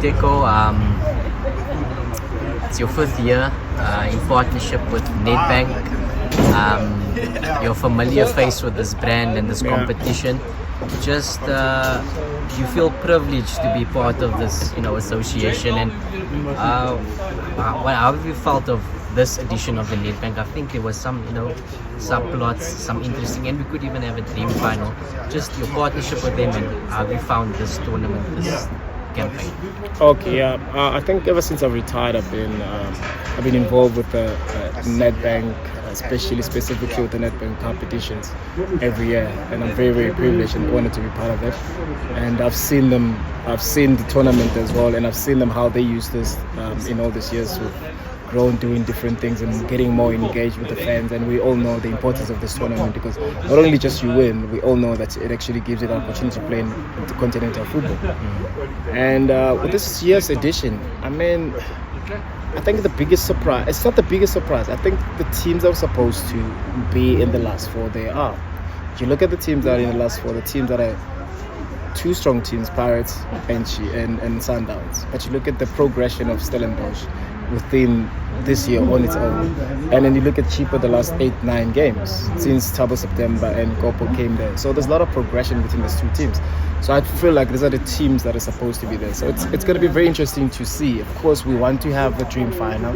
Teko. It's your 5th year in partnership with Netbank. You're a familiar face with this brand and this competition. Just you feel privileged to be part of this, association. And how have you felt of this edition of the Netbank? I think there was some, subplots, some interesting, and we could even have a dream final. Just your partnership with them, and how have you found this tournament, this campaign? Okay, yeah. I think ever since I've retired, I've been involved with the Netbank, specifically with the Netbank competitions every year, and I'm very, very privileged and honored to be part of it. And I've seen the tournament as well, and I've seen them how they use this in all these years. So grown doing different things and getting more engaged with the fans, and we all know the importance of this tournament, because not only just you win, we all know that it actually gives you the opportunity to play in continental football. And with this year's edition, I think the biggest surprise, it's not the biggest surprise, I think the teams that are supposed to be in the last four, they are. If you look at the teams that are in the last four, the teams that are two strong teams, Pirates and Sundowns. But you look at the progression of Stellenbosch within this year on its own, and then you look at Chippa the last 8-9 games since Thabo September and Kopo came there. So there's a lot of progression between those two teams. So I feel like these are the teams that are supposed to be there. So it's going to be very interesting to see. Of course, we want to have a dream final,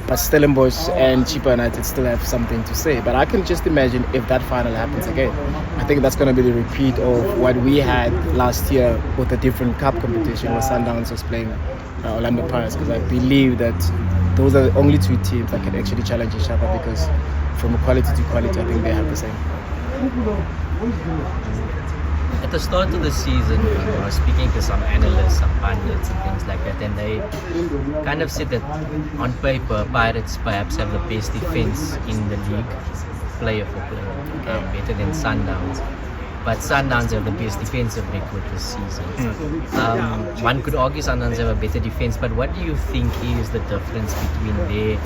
but Stellenbosch and Chippa United still have something to say. But I can just imagine if that final happens again. I think that's going to be the repeat of what we had last year with a different cup competition where Sundowns was playing Orlando Pirates, because I believe that those are the only two teams that can actually challenge each other, because from quality to quality, I think they have the same. At the start of the season, I was speaking to some analysts, some pundits and things like that, and they kind of said that on paper, Pirates perhaps have the best defense in the league, player for player, better than Sundowns. But Sundowns have the best defensive record this season. One could argue Sundowns have a better defense, but what do you think is the difference between their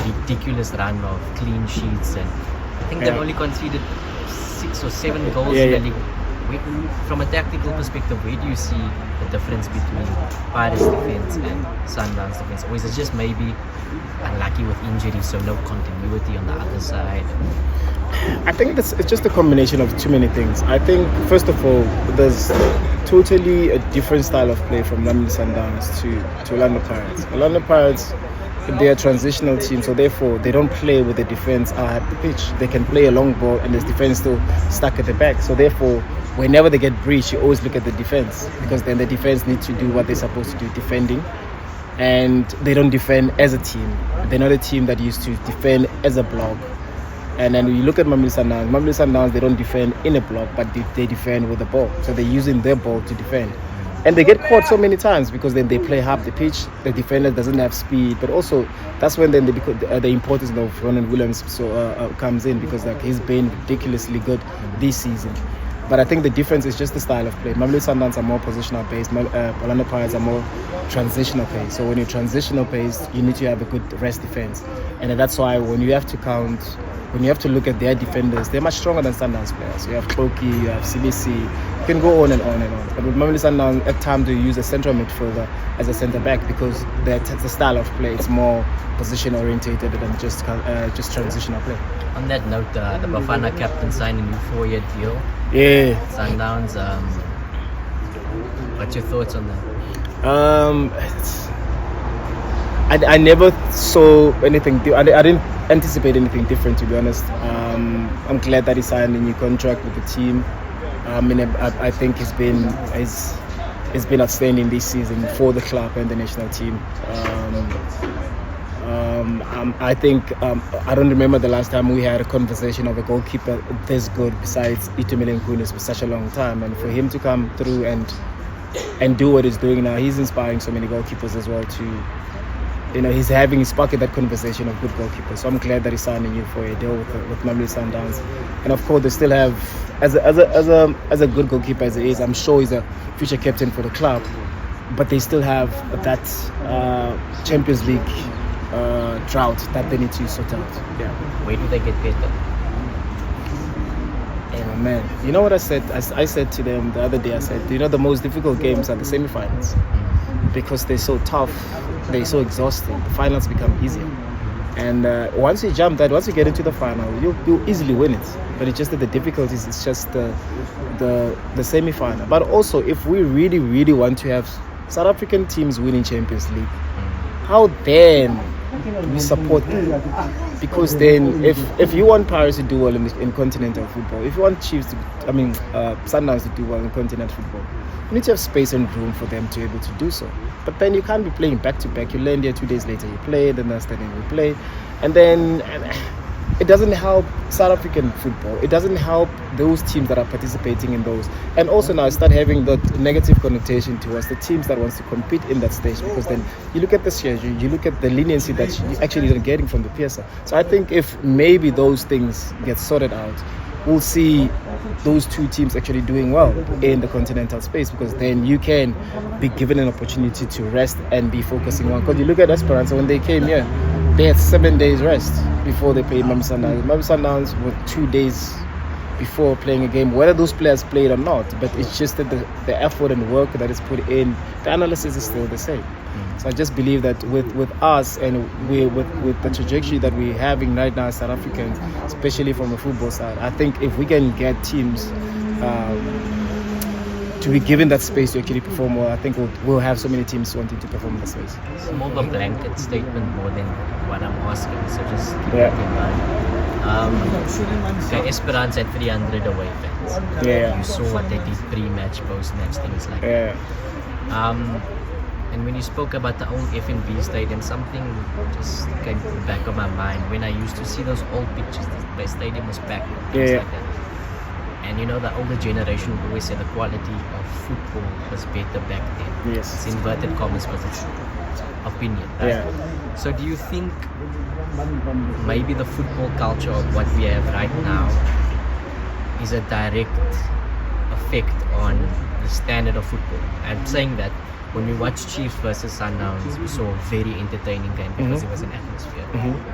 ridiculous run of clean sheets? And I think they've only conceded 6 or 7 goals in the league. From a tactical perspective, where do you see the difference between Pirates defense and Sundowns defense? Or is it just maybe unlucky with injuries, so no continuity on the other side? I think it's just a combination of too many things. I think, first of all, there's totally a different style of play from Mamelodi Sundowns to Orlando Pirates. Orlando Pirates, they're a transitional team, so therefore they don't play with the defense at the pitch. They can play a long ball and there's defense still stuck at the back. So therefore, whenever they get breached, you always look at the defense, because then the defense needs to do what they're supposed to do, defending. And they don't defend as a team. They're not a team that used to defend as a block. And then you look at Mamelodi Sundowns, they don't defend in a block, but they defend with the ball. So they're using their ball to defend. And they get caught so many times, because then they play half the pitch, the defender doesn't have speed, but also that's when then the importance of Ronwen Williams comes in, because like he's been ridiculously good this season. But I think the difference is just the style of play. Mamelodi Sundowns are more positional based, Orlando Pirates are more transitional based. So when you're transitional based, you need to have a good rest defense. And that's why when you have to look at their defenders, they're much stronger than Sundowns players. You have Toki, you have CBC, you can go on and on and on. But with Mamelodi Sundowns, at times they use a central midfielder as a centre back, because the style of play is more position orientated than just transitional play. On that note, the Bafana captain signed a new 4-year deal. Yeah. Sundowns. What's your thoughts on that? I never saw anything. I didn't anticipate anything different, to be honest. I'm glad that he signed a new contract with the team. I think he's been outstanding this season for the club and the national team. I think I don't remember the last time we had a conversation of a goalkeeper this good besides Itumeleng Kunis for such a long time, and for him to come through and do what he's doing now, he's inspiring so many goalkeepers as well to. He's sparking that conversation of good goalkeepers. So I'm glad that he's signed a new 4-year deal with Mamelodi Sundowns. And of course, they still have, as a good goalkeeper as he is, I'm sure he's a future captain for the club. But they still have that Champions League drought that they need to sort out. Yeah. Where do they get better? Oh man, you know what I said? I said to them the other day. I said, the most difficult games are the semi-finals. because they're so tough, they're so exhausting. The finals become easier. And once you get into the final, you'll easily win it. But it's just that the difficulties is just the semi-final. But also, if we really, really want to have South African teams winning Champions League, how then we support them? Because then, if you want Paris to do well in continental football, if you want Sundowns to do well in continental football, you need to have space and room for them to be able to do so. But then you can't be playing back to back. You land here 2 days later, you play, then the next day you play, and then it doesn't help South African football. It doesn't help those teams that are participating in those. And also now start having that negative connotation towards the teams that wants to compete in that stage, because then you look at the schedule, you look at the leniency that you actually are getting from the PSL. So I think if maybe those things get sorted out, we'll see those two teams actually doing well in the continental space, because then you can be given an opportunity to rest and be focusing on. Because you look at Esperance, when they came here, they had 7 days rest before they played Mamelodi Sundowns. Mamelodi Sundowns were 2 days before playing a game, whether those players played or not. But it's just that the effort and work that is put in, the analysis is still the same. So I just believe that with us and with the trajectory that we're having right now as South Africans, especially from the football side, I think if we can get teams to be given that space to actually perform well, I think we'll have so many teams wanting to perform in that space. It's more of a blanket statement more than what I'm asking, so just keep it in mind. Okay, Esperance had 300 away fans. You saw what they did pre-match, post-match, things like that. And when you spoke about the old FNB stadium, something just came to the back of my mind. When I used to see those old pictures, the stadium was packed, things like that. And you know, the older generation would always say the quality of football was better back then. Yes. It's inverted commas, but it's opinion, right? So do you think maybe the football culture of what we have right now is a direct effect on the standard of football? I'm saying that when we watch Chiefs versus Sundowns, we saw a very entertaining game because it was an atmosphere.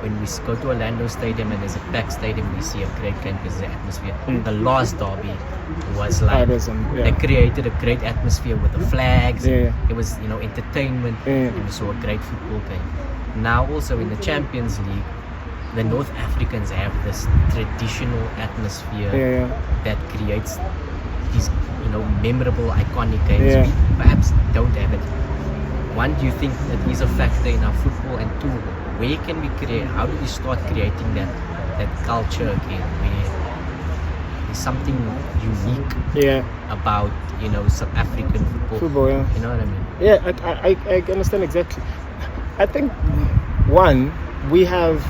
When we go to Orlando Stadium and there's a packed stadium, we see a great game because of the atmosphere. The last derby was like, they created a great atmosphere with the flags. It was, you know, entertainment, and we saw a great football game. Now also in the Champions League, the North Africans have this traditional atmosphere that creates these, you know, memorable, iconic games. We perhaps don't have it. One, do you think that is a factor in our football? And two, where can we create, how do we start creating that culture again, where there's something unique about, you know, South African football, you know what I mean? I understand exactly. I think, one, we're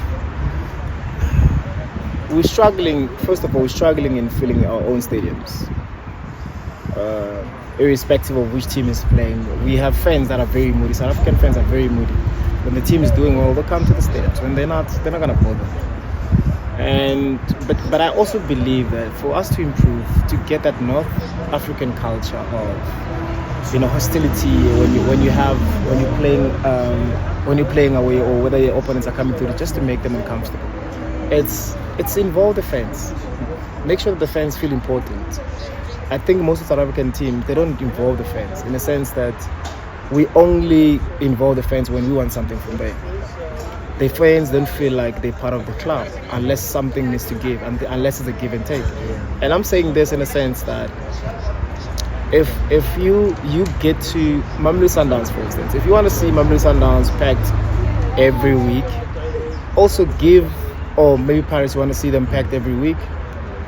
struggling, first of all, we're struggling in filling our own stadiums. Irrespective of which team is playing, we have fans that are very moody. South African fans are very moody. When the team is doing well, they'll come to the stadiums. When they're not gonna bother. But I also believe that for us to improve, to get that North African culture of, you know, hostility when you're playing away, or whether your opponents are coming through, just to make them uncomfortable. It's involve the fans. Make sure that the fans feel important. I think most of South African teams, they don't involve the fans, in the sense that we only involve the fans when we want something from them. The fans don't feel like they're part of the club unless something needs to give, and unless it's a give and take. And I'm saying this in a sense that if you get to Mamelodi Sundowns, for instance, if you want to see Mamelodi Sundowns packed every week, also give, or maybe Paris, you want to see them packed every week.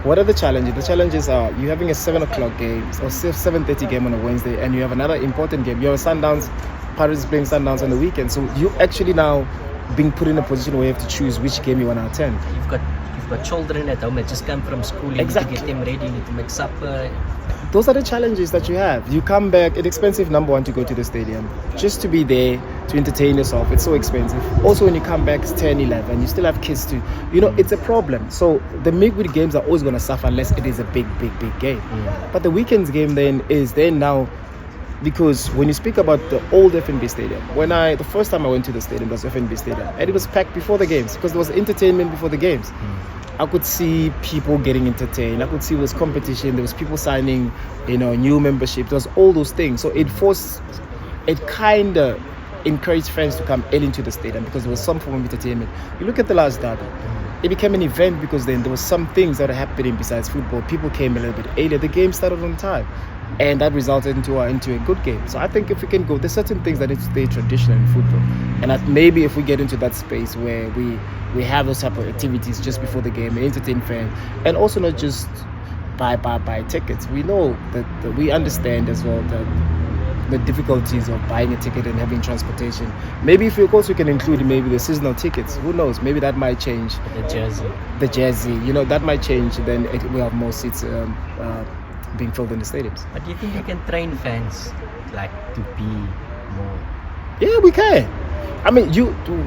What are the challenges? The challenges are you having a 7 o'clock game or 7:30 game on a Wednesday, and you have another important game. You have Sundowns, Paris is playing Sundowns on the weekend. So you actually now being put in a position where you have to choose which game you want to attend. You've got children at home that just come from school. You need to get them ready. You need to make supper. Those are the challenges that you have. You come back, it's expensive, number one, to go to the stadium. Just to be there, to entertain yourself, it's so expensive. Also, when you come back, it's 10, 11, you still have kids to, you know, it's a problem. So the midweek games are always going to suffer unless it is a big game. But the weekend's game then is then now, because when you speak about the old FNB Stadium, the first time I went to the stadium, it was FNB Stadium, and it was packed before the games, because there was entertainment before the games. I could see people getting entertained. I could see there was competition. There was people signing, you know, new membership. There was all those things. So it it kind of encouraged fans to come early into the stadium because there was some form of entertainment. You look at the last derby, it became an event because then there was some things that were happening besides football. People came a little bit earlier. The game started on time, and that resulted into a good game. So I think if we can go, there's certain things that need to stay traditional in football, and that maybe if we get into that space where we have those type of activities just before the game, entertain fans, and also not just buy tickets. We know that we understand as well that the difficulties of buying a ticket and having transportation. Maybe if we also can include maybe the seasonal tickets, who knows, maybe that might change. The jersey, that might change. Then we have more seats being filled in the stadiums. But do you think you can train fans like to be more? Yeah, we can. I mean,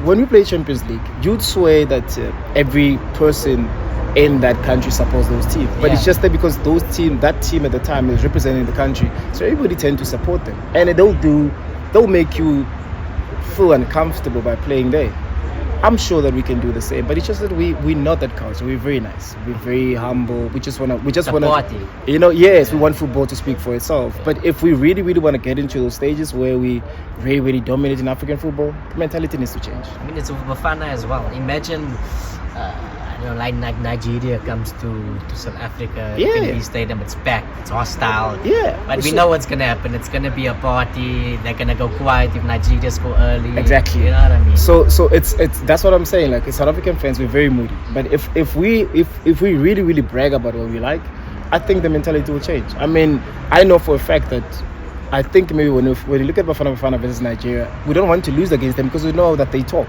when we play Champions League, you'd swear that every person in that country supports those teams, but it's just that because that team at the time is representing the country, so everybody tend to support them, and they'll make you feel uncomfortable by playing there. I'm sure that we can do the same, but it's just that we're not that culture. We're very nice, we're very humble. We just wanna party. Yes, we want football to speak for itself. But if we really want to get into those stages where we really dominate in African football, the mentality needs to change. I mean, it's Bafana as well. Imagine like Nigeria comes to South Africa, in the stadium, it's packed, it's hostile. But we know what's gonna happen. It's gonna be a party. They're gonna go quiet if Nigeria score early. Exactly. You know what I mean? So it's that's what I'm saying. Like, South African fans, we're very moody. But if we really brag about what we like, I think the mentality will change. I mean, I know for a fact that I think maybe when you look at Bafana versus Nigeria, we don't want to lose against them because we know that they talk.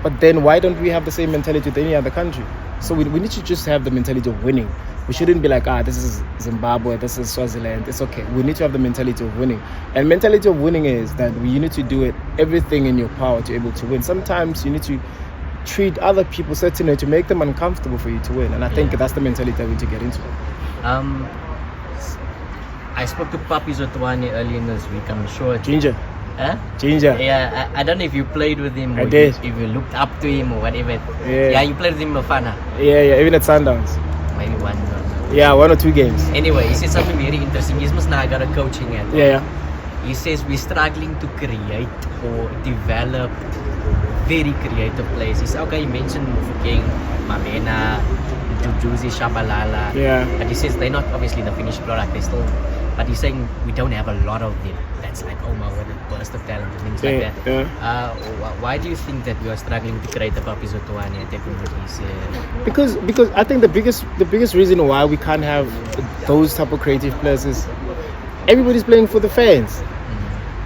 But then why don't we have the same mentality with any other country? So we need to just have the mentality of winning. We shouldn't be like, this is Zimbabwe, this is Swaziland. It's okay. We need to have the mentality of winning. And mentality of winning is that you need to do everything in your power to be able to win. Sometimes you need to treat other people certainly to make them uncomfortable for you to win. And I think that's the mentality that we need to get into. I spoke to Papi Zotwane early in this week. I'm sure. Ginger. Huh? Ginger. Yeah, I don't know if you played with him. I did. If you looked up to him or whatever. Yeah, you played with him in Bafana. Yeah, even at Sundowns. Maybe one. Yeah, 1 or 2 games. Anyway, he said something very interesting. He's must now got a coaching at. Yeah. He says we're struggling to create or develop very creative players. He said, okay, you mentioned Mufokeng, Mamena, Jujuzi, Shabalala. Yeah. But he says they're not obviously the finished product. They still. But he's saying we don't have a lot of them. That's like, oh my, what a burst of talent and things like that. Yeah. Why do you think that we are struggling to create the Papi Zotwane and Teko Modise? Because I think the biggest reason why we can't have those type of creative players is everybody's playing for the fans.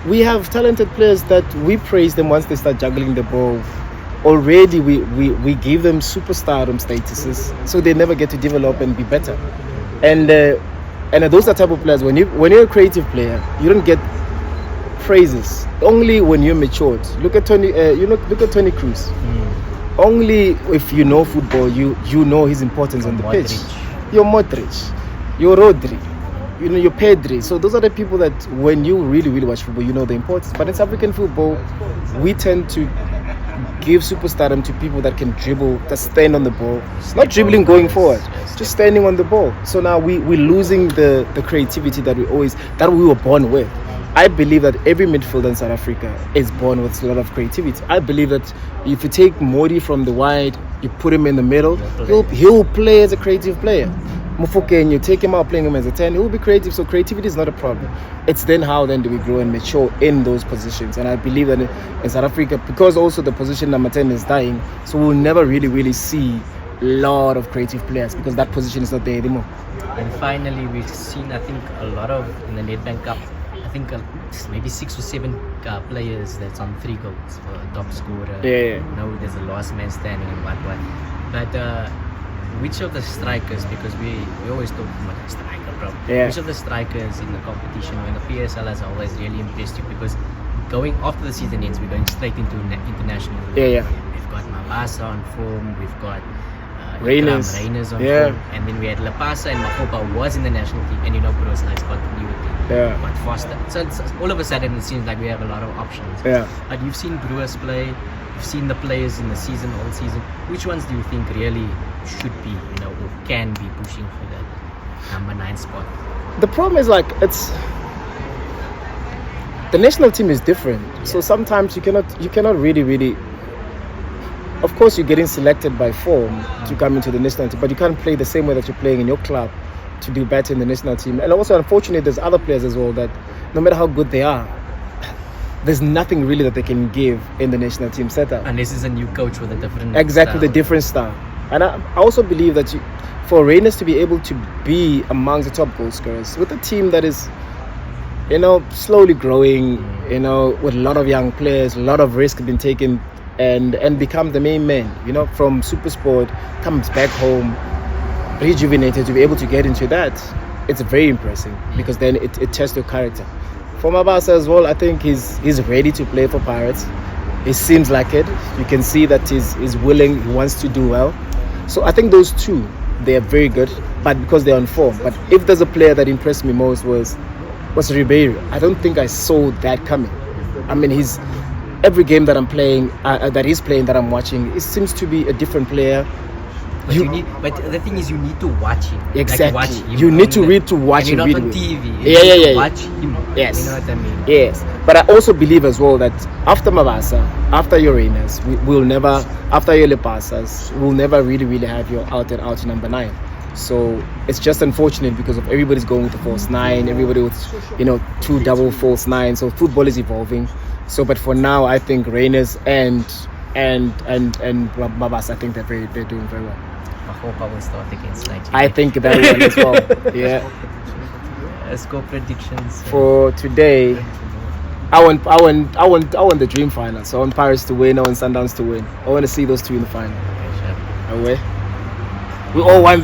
We have talented players that we praise them once they start juggling the ball. Already we give them superstardom statuses, so they never get to develop and be better. And those are type of players. When you're a creative player, you don't get praises only when you're matured. Look at Tony. Look at Tony Cruz. Only if you know football, you know his importance on the pitch. You're Modric, you're Rodri, you're Pedri. So those are the people that when you really watch football, you know the importance. But in South African football, we tend to give superstardom to people that can dribble, that stand on the ball, not dribbling going forward, just standing on the ball. So now we're losing the creativity that we were born with. I believe that every midfielder in South Africa is born with a lot of creativity. I believe that if you take Modi from the wide, you put him in the middle, he'll play as a creative player. Mufokeng, you take him out playing him as a 10, he'll be creative. So creativity is not a problem. It's then how then do we grow and mature in those positions. And I believe that in South Africa, because also the position number 10 is dying, so we'll never really see a lot of creative players because that position is not there anymore. And finally, we've seen, I think, a lot of in the Netbank Cup. I think maybe 6 or 7 players that's on 3 goals for top scorer. Yeah. Now there's a last man standing and what. But which of the strikers, because we always talk about a striker problem. Yeah. Which of the strikers in the competition or in the PSL has always really impressed you? Because going after the season ends, we're going straight into international. Yeah. We've got Mabasa on form. We've got Rayners on form. And then we had Lapasa and Makopa was in the national team. And Bruce likes continuity. But Foster. So it's, all of a sudden it seems like we have a lot of options. Yeah. But you've seen Brewers play. You've seen the players in the season, all season. Which ones do you think really should be, or can be pushing for that number 9 spot? The problem is the national team is different. So sometimes you cannot really. Of course, you're getting selected by form to come into the national team, but you can't play the same way that you're playing in your club to do better in the national team. And also, unfortunately, there's other players as well that no matter how good they are, there's nothing really that they can give in the national team setup. And this is a new coach with a different Exactly, style. the different style. And I also believe that for Rayners to be able to be amongst the top goal scorers with a team that is, slowly growing, with a lot of young players, a lot of risk being taken, and become the main man, from SuperSport, comes back home, rejuvenated, to be able to get into that, it's very impressive because then it tests your character. For Mabasa as well, I think he's ready to play for Pirates. It seems like it. You can see that he's willing, he wants to do well. So I think those two, they are very good, but because they're on form. But if there's a player that impressed me most was Ribeiro. I don't think I saw that coming. I mean, every game that I'm playing, that he's playing, that I'm watching, it seems to be a different player. But the thing is, you need to watch him. Exactly. Like, watch him. You need to read to watch him. And you're not on TV. Yeah. Watch him. Yes. You know what I mean? Yes. But I also believe as well that after Mabasa, after your Rayners, we'll never, after your Lepasas, we'll never really have your out and out number 9. So it's just unfortunate because of everybody's going with the false 9, everybody with 2 double false 9. So football is evolving. So, but for now, I think Rayners and Mabasa, I think they're doing very well. I hope I will start against Nigeria. I think that one as well. Yeah. Score predictions for today. I want the dream final. So I want Paris to win. I want Sundowns to win. I want to see those two in the final. Okay, sure. We all want that.